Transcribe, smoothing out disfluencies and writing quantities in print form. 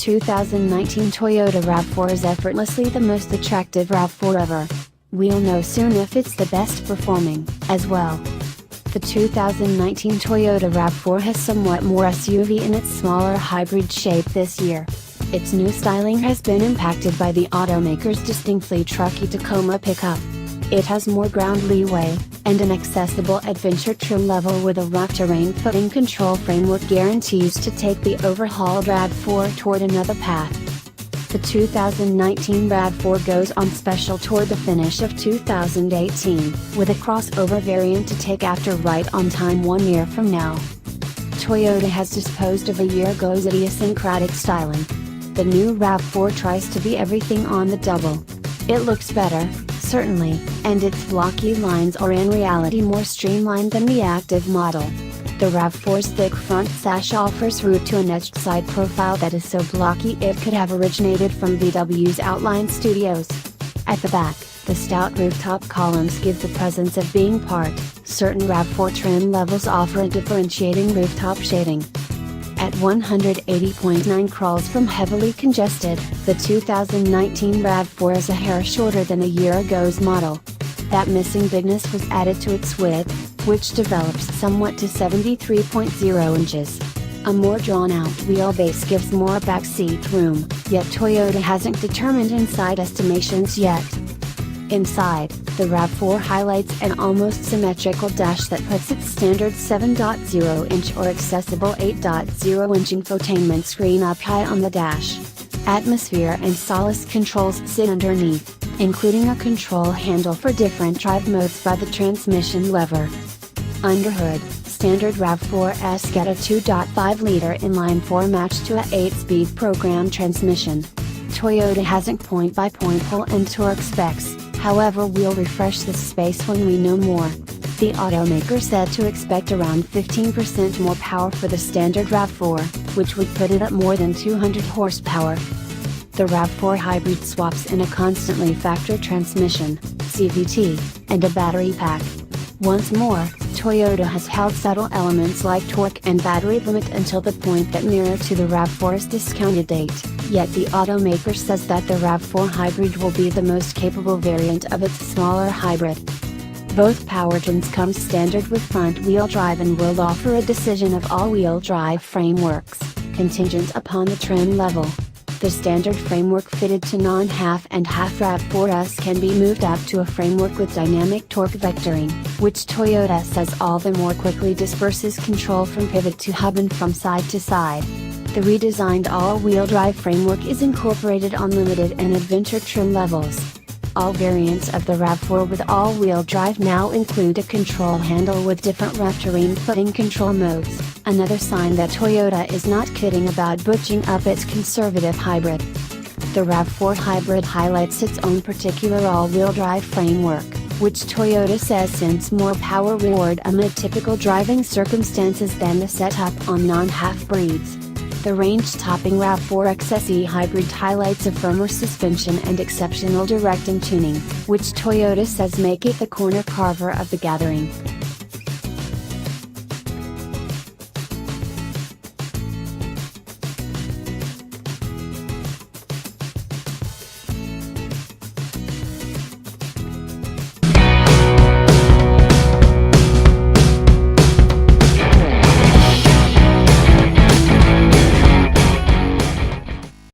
2019 Toyota RAV4 is effortlessly the most attractive RAV4 ever. We'll know soon if it's the best performing, as well. The 2019 Toyota RAV4 has somewhat more SUV in its smaller hybrid shape this year. Its new styling has been impacted by the automaker's distinctly trucky Tacoma pickup. It has more ground leeway, and an accessible adventure trim level with a rough terrain footing control framework guarantees to take the overhauled RAV4 toward another path. The 2019 RAV4 goes on special toward the finish of 2018, with a crossover variant to take after right on time 1 year from now. Toyota has disposed of a year ago's idiosyncratic styling. The new RAV4 tries to be everything on the double. It looks better, certainly, and its blocky lines are in reality more streamlined than the active model. The RAV4's thick front sash offers root to an etched side profile that is so blocky it could have originated from VW's Outline Studios. At the back, the stout rooftop columns give the presence of being part. Certain RAV4 trim levels offer a differentiating rooftop shading. At 180.9 crawls from heavily congested, the 2019 RAV4 is a hair shorter than a year ago's model. That missing bigness was added to its width, which develops somewhat to 73.0 inches. A more drawn-out wheelbase gives more backseat room, yet Toyota hasn't determined inside estimations yet. Inside, the RAV4 highlights an almost symmetrical dash that puts its standard 7.0-inch or accessible 8.0-inch infotainment screen up high on the dash. Atmosphere and solace controls sit underneath, including a control handle for different drive modes by the transmission lever. Underhood, standard RAV4S get a 2.5-liter inline-4 matched to a 8-speed program transmission. Toyota hasn't point-by-point pull and torque specs, however we'll refresh this space when we know more. The automaker said to expect around 15% more power for the standard RAV4, which would put it at more than 200 horsepower. The RAV4 hybrid swaps in a constantly factor transmission, CVT, and a battery pack. Once more, Toyota has held subtle elements like torque and battery limit until the point that nearer to the RAV4's discounted date, yet the automaker says that the RAV4 hybrid will be the most capable variant of its smaller hybrid. Both powertrains come standard with front-wheel drive and will offer a decision of all-wheel drive frameworks, contingent upon the trim level. The standard framework fitted to non-half and half RAV4s can be moved up to a framework with dynamic torque vectoring, which Toyota says all the more quickly disperses control from pivot to hub and from side to side. The redesigned all-wheel drive framework is incorporated on limited and adventure trim levels. All variants of the RAV4 with all-wheel drive now include a control handle with different rough terrain footing control modes, another sign that Toyota is not kidding about butching up its conservative hybrid. The RAV4 hybrid highlights its own particular all-wheel drive framework, which Toyota says sends more power reward amid typical driving circumstances than the setup on non-half breeds. The range-topping RAV4 XSE hybrid highlights a firmer suspension and exceptional directing tuning, which Toyota says make it the corner carver of the gathering.